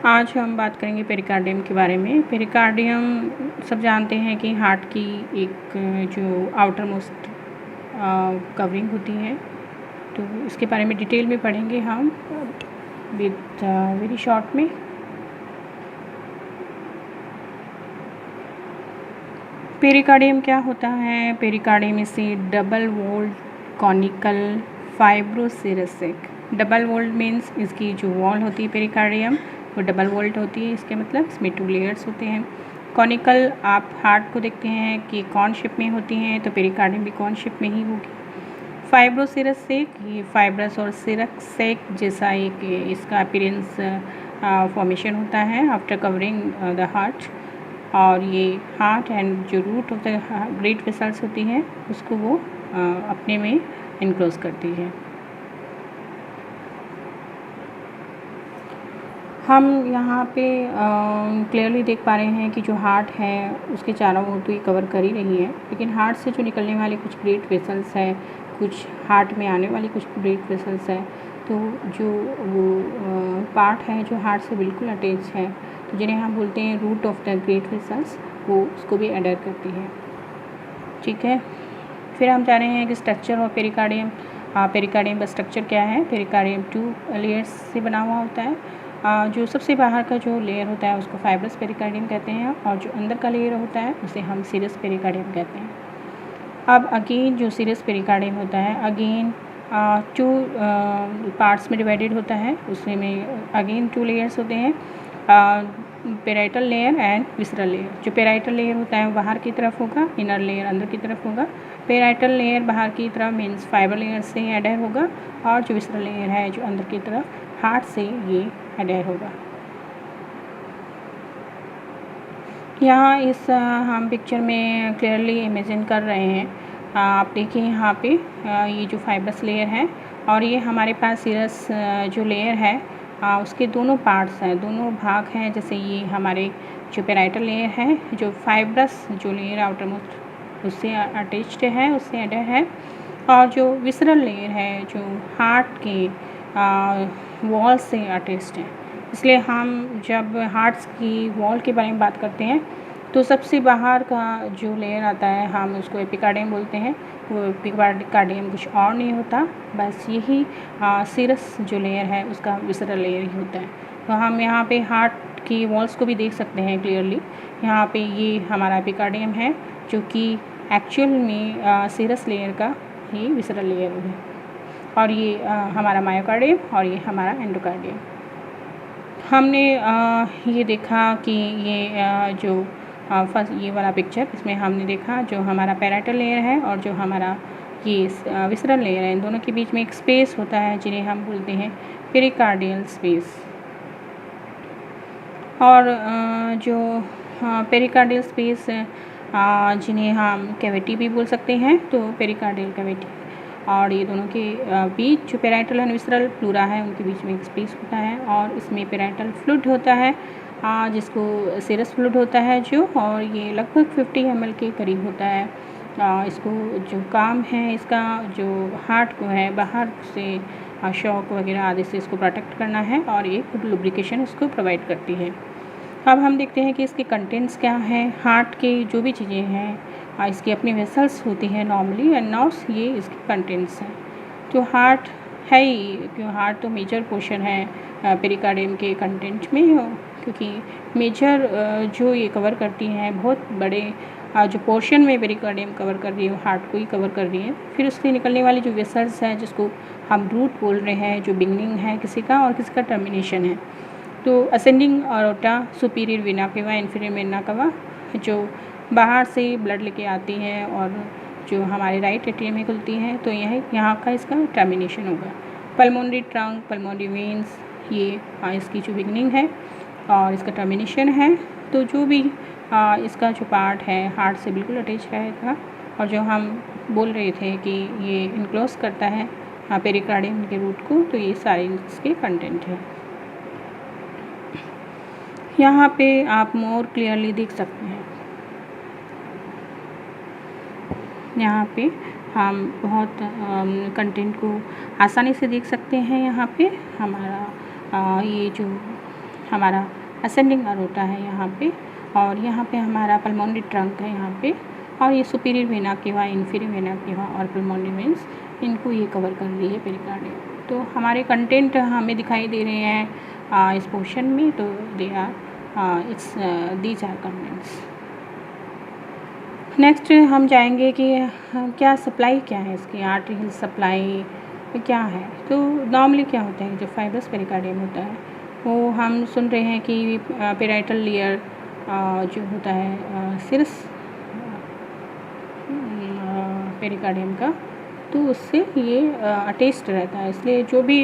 आज हम बात करेंगे पेरिकार्डियम के बारे में। पेरिकार्डियम सब जानते हैं कि हार्ट की एक जो आउटर मोस्ट कवरिंग होती है, तो इसके बारे में डिटेल में पढ़ेंगे हम विद वेरी शॉर्ट में। पेरिकार्डियम क्या होता है? Pericardium is a double walled conical fibroserous. Double walled means इसकी जो वॉल होती है पेरिकार्डियम वो डबल वॉल्ट होती है। इसके मतलब इसमें 2 लेयर्स होते हैं। कॉनिकल, आप हार्ट को देखते हैं कि कॉन शेप में होती हैं, तो पेरिकार्डियम भी कॉन शेप में ही होगी। फाइब्रोसिरसिक, ये फाइब्रस और सिरक जैसा एक इसका अपीयरेंस फॉर्मेशन होता है आफ्टर कवरिंग द हार्ट। और ये हार्ट एंड जो root of the great vessels होती हैं उसको वो अपने में इनक्लोज करती है। हम यहाँ पे क्लियरली देख पा रहे हैं कि जो हार्ट है उसके चारों ओर तो ये कवर कर ही रही है, लेकिन हार्ट से जो निकलने वाले कुछ ग्रेट वेसल्स है, कुछ हार्ट में आने वाली कुछ ग्रेट वेसल्स है, तो जो वो पार्ट है जो हार्ट से बिल्कुल अटैच है, तो जिन्हें हम बोलते हैं root of the great vessels, वो उसको भी अडर करती है। ठीक है, फिर हम जा रहे हैं कि स्ट्रक्चर ऑफ पेरिकार्डियम। पेरिकार्डियम का स्ट्रक्चर क्या है? पेरिकार्डियम 2 लेयर्स से बना हुआ होता है। जो सबसे बाहर का जो लेयर होता है उसको फाइब्रस पेरिकार्डियम कहते हैं, और जो अंदर का लेयर होता है उसे हम सीरस पेरिकार्डियम कहते हैं। अब अगेन जो सीरस पेरिकार्डियम होता है अगेन 2 पार्ट्स में डिवाइडेड होता है। उसमें अगेन 2 लेयर्स होते हैं, parietal layer and visceral layer. जो पेराइटल लेयर होता है वो बाहर की तरफ होगा, इनर लेयर अंदर की तरफ होगा। पेराइटल लेयर बाहर की तरफ मीन्स फाइबर लेयर से अडर होगा, और जो विसरल लेयर है जो अंदर की तरफ हार्ट से ये अडर होगा। यहाँ इस हम पिक्चर में क्लियरली इमेजिन कर रहे हैं। आप देखिए यहाँ पे ये जो फाइब्रस लेयर है और ये हमारे पास सीरस जो लेयर है उसके दोनों पार्ट्स हैं, दोनों भाग हैं। जैसे ये हमारे जो पेराइटल लेयर है, जो फाइब्रस जो लेयर आउटर मोस्ट उससे अटैच्ड है, उससे अटैच है, और जो विसरल लेयर है जो हार्ट के वॉल से अटैच्ड है। इसलिए हम जब हार्ट्स की वॉल के बारे में बात करते हैं तो सबसे बाहर का जो लेयर आता है हम उसको एपिकार्डियम बोलते हैं। वो एपिकार्डियम कुछ और नहीं होता, बस यही सीरस जो लेयर है उसका विसरल लेयर ही होता है। तो हम यहाँ पे हार्ट की वॉल्स को भी देख सकते हैं क्लियरली। यहाँ पे ये हमारा एपिकार्डियम है जो कि एक्चुअल में सीरस लेयर का ही विसरल लेयर है, और ये हमारा मायोकार्डियम और ये हमारा एंडोकार्डियम। हमने ये देखा कि ये जो फर्स्ट ये वाला पिक्चर, इसमें हमने देखा जो हमारा पेराइटल लेयर है और जो हमारा ये विसरल लेयर है, इन दोनों के बीच में एक स्पेस होता है जिन्हें हम बोलते हैं पेरिकार्डियल स्पेस। और जो पेरिकार्डियल स्पेस जिन्हें हम कैविटी भी बोल सकते हैं, तो पेरिकार्डियल कैविटी और ये दोनों के बीच जो पेराइटल एंड विसरल प्लूरा है उनके बीच में एक स्पेस होता है, और इसमें पेराइटल फ्लूइड होता है जिसको सीरस फ्लूइड होता है जो, और ये लगभग 50 ml के करीब होता है। इसको जो काम है इसका जो हार्ट को है बाहर से शॉक वगैरह आदि से इसको प्रोटेक्ट करना है, और एक लुब्रिकेशन इसको प्रोवाइड करती है। अब हम देखते हैं कि इसके कंटेंट्स क्या हैं। हार्ट के जो भी चीज़ें हैं इसकी अपनी वेसल्स होती हैं नॉर्मली, एंड नाउस ये इसके कंटेंट्स हैं। तो हार्ट है ही, क्यों हार्ट तो मेजर पोर्शन है पेरिकार्डियम के कंटेंट में, क्योंकि मेजर जो ये कवर करती हैं बहुत बड़े जो पोर्शन में पेरिकार्डियम कवर कर रही है हार्ट को ही कवर कर रही है। फिर उससे निकलने वाली जो वेसल्स हैं जिसको हम रूट बोल रहे हैं, जो बिगनिंग है किसी का और किसी का टर्मिनेशन है। तो ascending aorta, superior vena cava, inferior vena cava जो बाहर से ब्लड लेके आती है और जो हमारे राइट एट्रियम में खुलती है, तो यह यहाँ का इसका टर्मिनेशन होगा। पल्मोनरी ट्रंक, पल्मोनरी वेन्स, ये इसकी जो बिगनिंग है और इसका टर्मिनेशन है। तो जो भी इसका जो पार्ट है हार्ट से बिल्कुल अटैच रहेगा, और जो हम बोल रहे थे कि ये इनक्लोज करता है पेरिकार्डियम के रूट को, तो ये सारे इसके कंटेंट है। यहाँ पे आप मोर क्लियरली देख सकते हैं। यहाँ पे हम बहुत कंटेंट को आसानी से देख सकते हैं। यहाँ पे हमारा ये जो हमारा असेंडिंग अरोटा है यहाँ पे, और यहाँ पे हमारा पल्मोनरी ट्रंक है यहाँ पे, और ये superior vena cava, inferior vena cava और पल्मोनरी वेन्स, इनको ये कवर कर रही है पेरिकार्डियम। तो हमारे कंटेंट हमें दिखाई दे रहे हैं इस पोर्शन में, तो they are these are contents. Next हम जाएंगे कि क्या सप्लाई क्या है इसकी, आर्टरियल सप्लाई क्या है। तो नॉर्मली क्या होता है, जो फाइब्रस पेरिकार्डियम होता है वो हम सुन रहे हैं कि पेराइटल लेयर जो होता है सिरस पेरिकार्डियम का, तो उससे ये अटैच्ड रहता है, इसलिए जो भी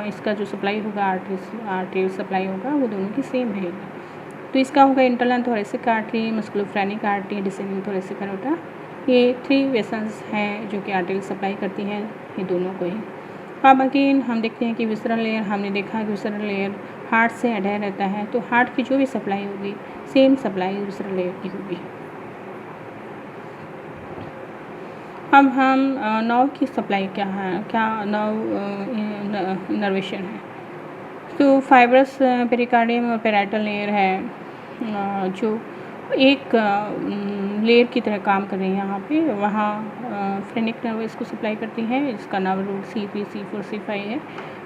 इसका जो सप्लाई होगा, आर्टरियल सप्लाई होगा, वो दोनों की सेम रहेगी। तो इसका होगा internal thoracic artery, musculophrenic artery, descending thoracic aorta. ये 3 वेसल्स हैं जो कि आर्टरियल सप्लाई करती हैं ये दोनों को ही। अब अगेन हम देखते हैं कि विसरल लेयर, हमने देखा कि विसरल लेयर हार्ट से अटैच रहता है, तो हार्ट की जो भी सप्लाई होगी सेम सप्लाई विसरल लेयर की होगी। अब हम नर्व की सप्लाई क्या है, क्या नर्व इनर्वेशन है। तो फाइब्रस पेरिकार्डियम और पेराइटल लेयर है जो एक लेयर की तरह काम कर रही है यहाँ पे, वहाँ फ्रेनिक नर्व इसको सप्लाई करती है, इसका nerve root C3, C4, C5 है।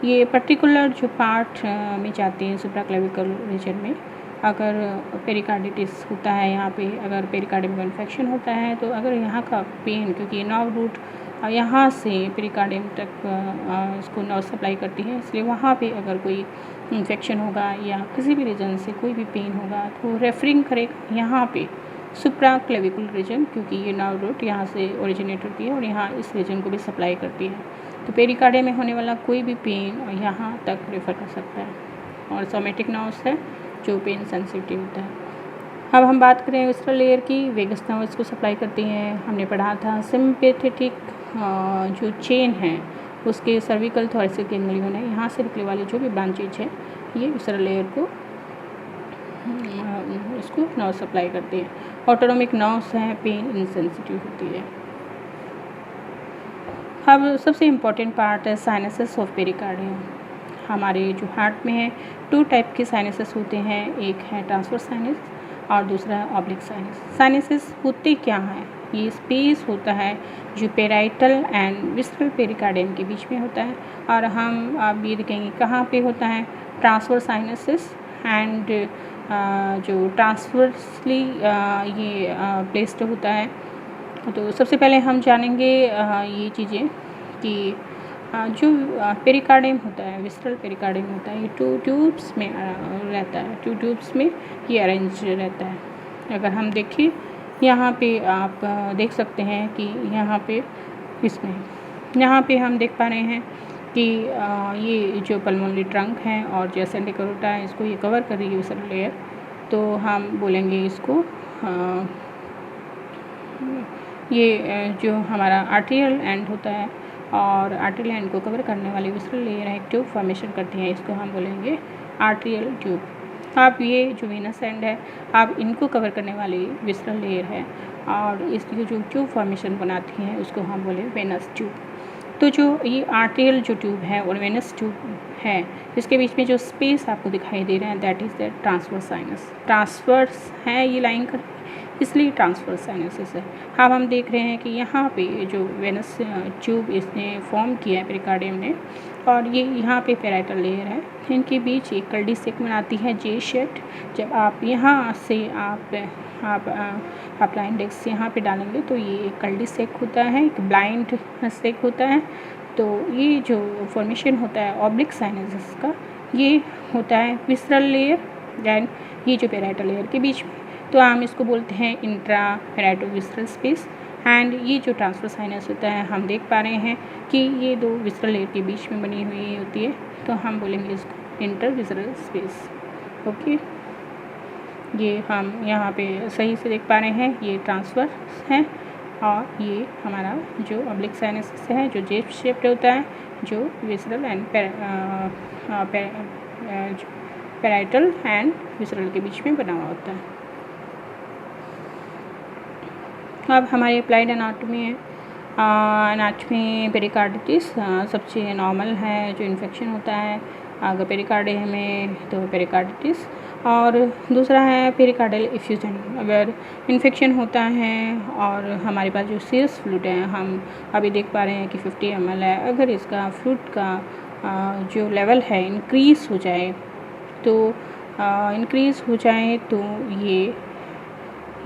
ये पर्टिकुलर जो पार्ट में जाते हैं सुप्राक्लेविकल रीजन में, अगर पेरिकार्डिटिस होता है यहाँ पे, अगर पेरिकार्डियम का इन्फेक्शन होता है, तो अगर यहाँ का पेन, क्योंकि ये नर्व रूट यहाँ से पेरिकार्डियम तक इसको नर्व सप्लाई करती है, इसलिए वहाँ पे अगर कोई इन्फेक्शन होगा या किसी भी रीजन से कोई भी पेन होगा तो रेफरिंग करेगा यहाँ पे सुप्राक्लेविकुलर रीजन, क्योंकि ये नर्व रूट यहाँ से ओरिजिनेट होती है और यहाँ इस रीजन को भी सप्लाई करती है। तो पेरिकार्डियम में होने वाला कोई भी पेन यहाँ तक रेफर कर सकता है। और सोमेटिक नर्व्स है जो पेन सेंसिटिव होता है। अब हम बात करें विसरल लेयर की, वेगस नर्व इसको सप्लाई करती हैं। हमने पढ़ा था सिम्पैथेटिक जो चेन है उसके सर्विकल थोरेसिक गैंग्लियन है, यहाँ से निकले वाले जो भी ब्रांचेज है ये विसरल लेयर को इसको नर्व सप्लाई करती है। ऑटोनोमिक नर्व्स हैं, पेन इंसेंसिटिव होती है। अब सबसे इम्पॉर्टेंट पार्ट है साइनसेस ऑफ पेरिकार्डियम। हमारे जो हार्ट में है 2 टाइप के साइनसेस होते हैं, एक है ट्रांसवर्स साइनस और दूसरा है ऑब्लिक साइनस। साइनसेस होते क्या हैं, ये स्पेस होता है जो पेराइटल एंड विसरल पेरिकार्डियम के बीच में होता है, और हम अब ये देखेंगे कहाँ पे होता है, ट्रांसवर्स साइनसेस एंड जो ट्रांसवर्सली ये प्लेस्ड होता है। तो सबसे पहले हम जानेंगे ये चीज़ें कि जो पेरिकार्डियम होता है, विसरल पेरिकार्डियम होता है, ये 2 ट्यूब्स में रहता है, 2 ट्यूब्स में ये अरेंज रहता है। अगर हम देखें यहाँ पे आप देख सकते हैं कि यहाँ पे इसमें यहाँ पे हम देख पा रहे हैं कि ये जो पल्मोनरी ट्रंक है और जो असेंडिक अरोटा है इसको ये कवर कर रही है विसरल लेयर। तो हम बोलेंगे इसको ये जो हमारा आर्टेरियल एंड होता है और आर्टेरियल एंड को कवर करने वाली विसरल लेयर है, एक ट्यूब फॉर्मेशन करती है, इसको हम बोलेंगे आर्टेरियल ट्यूब। अब ये जो वेनस एंड है, अब इनको कवर करने वाली विसरल लेयर है और इसकी जो ट्यूब फॉर्मेशन बनाती है उसको हम बोले वेनस ट्यूब। तो जो ये आर्टेरियल जो ट्यूब है और वेनस ट्यूब है, इसके बीच में जो स्पेस आपको दिखाई दे रहा है that is the transverse sinus. Transverse है ये लाइन कर, इसलिए ट्रांसवर्स साइनसेस है। अब हम देख रहे हैं कि यहाँ पे जो वेनस ट्यूब इसने फॉर्म किया है पेरिकार्डियम ने, और ये यहाँ पे पेराइटल लेयर है, इनके बीच एक कल्डी सेक बनाती है जे शेप। जब आप यहाँ से आप अपना इंडेक्स यहाँ पे डालेंगे तो ये एक कल्डी सेक होता है, एक ब्लाइंड सेक होता है। तो ये जो फॉर्मेशन होता है ऑब्लिक साइनसेस का, ये होता है विसरल लेयर एंड ये जो पेराइटल लेयर के बीच में, तो हम इसको बोलते हैं इंट्रा पेराइटो विसरल स्पेस। एंड ये जो ट्रांसवर्स साइनस होता है, हम देख पा रहे हैं कि ये 2 विसरल लेयर के बीच में बनी हुई होती है, तो हम बोलेंगे इसको इंटर विसरल स्पेस। ओके, ये हम यहाँ पे सही से देख पा रहे हैं, ये ट्रांसवर्स है और ये हमारा जो ऑब्लिक साइनस है जो जे शेप्ड होता है, जो visceral and parietal and visceral के बीच में बना हुआ होता है। अब हमारी अप्लाइड एनाटॉमी है। एनाटॉमी पेरिकार्डिटिस सबसे नॉर्मल है जो इन्फेक्शन होता है अगर पेरिकार्डियम में तो पेरिकार्डिटिस। और दूसरा है पेरिकार्डियल इफ्यूजन। अगर इन्फेक्शन होता है और हमारे पास जो सीरस फ्लूइड है, हम अभी देख पा रहे हैं कि 50 ml है, अगर इसका फ्लूइड का जो लेवल है इंक्रीज़ हो जाए तो ये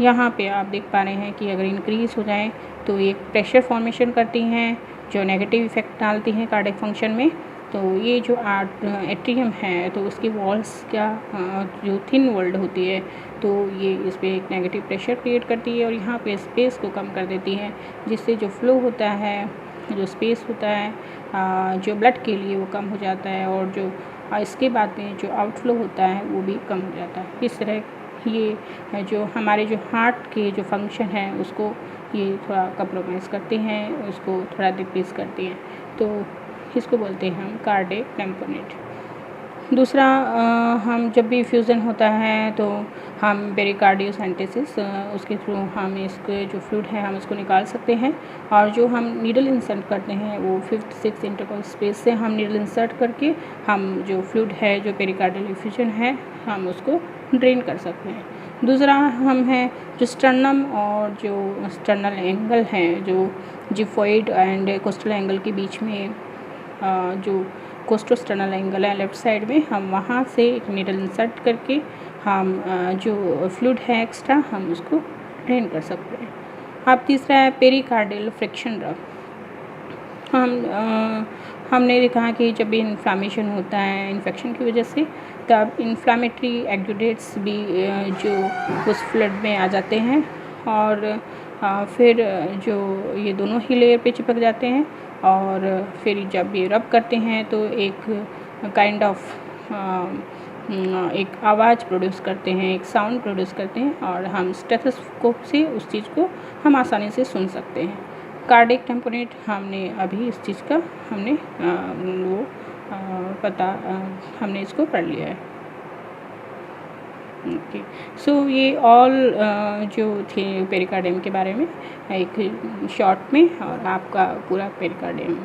यहाँ पे आप देख पा रहे हैं कि अगर इंक्रीज़ हो जाए तो ये प्रेशर फॉर्मेशन करती हैं जो नेगेटिव इफ़ेक्ट डालती हैं कार्डियक फंक्शन में। तो ये जो एट्रियम है तो उसकी वॉल्स जो थिन वॉल्ड होती है तो ये इस पर एक नेगेटिव प्रेशर क्रिएट करती है और यहाँ पे स्पेस को कम कर देती है, जिससे जो फ्लो होता है, जो स्पेस होता है जो ब्लड के लिए वो कम हो जाता है और जो इसके बाद में जो आउटफ्लो होता है वो भी कम हो जाता है। इस तरह ये जो हमारे जो हार्ट के जो फंक्शन है उसको ये थोड़ा कंप्रोमाइज़ करती हैं, उसको थोड़ा डिक्रीज़ करती हैं, तो इसको बोलते हैं हम कार्डियक टैम्पोनेट। दूसरा हम जब भी फ्यूज़न होता है तो हम पेरिकार्डियोसेंटेसिस उसके थ्रू हम इसके जो फ्लूइड है हम उसको निकाल सकते हैं। और जो हम नीडल इंसर्ट करते हैं वो 5-6 इंटरकॉल स्पेस से हम नीडल इंसर्ट करके हम जो फ्लूइड है जो पेरिकार्डियल इफ्यूजन है हम उसको ड्रेन कर सकते हैं। दूसरा हम है जो स्टर्नम और जो स्टर्नल एंगल है, जो जिफॉइड एंड कोस्टल एंगल के बीच में जो कोस्टोस्टर्नल एंगल है लेफ़्ट साइड में, हम वहाँ से एक नीडल इंसर्ट करके हम जो फ्लूइड है एक्स्ट्रा हम उसको ड्रेन कर सकते हैं। अब तीसरा है पेरिकार्डियल फ्रिक्शन रब। हमने देखा कि जब भी इन्फ्लामेशन होता है इन्फेक्शन की वजह से, तब इन्फ्लामेटरी एक्जुडेट्स भी जो उस फ्लूइड में आ जाते हैं और फिर जो ये दोनों ही लेयर पे चिपक जाते हैं और फिर जब ये रब करते हैं तो एक काइंड ऑफ एक आवाज़ प्रोड्यूस करते हैं, एक साउंड प्रोड्यूस करते हैं और हम स्टेथोस्कोप से उस चीज़ को हम आसानी से सुन सकते हैं। कार्डियक टैम्पोनेट हमने अभी इस चीज़ का हमने हमने इसको पढ़ लिया है। ओके, सो ये ऑल जो थे पेरिकार्डियम के बारे में एक शॉर्ट में और आपका पूरा पेरिकार्डियम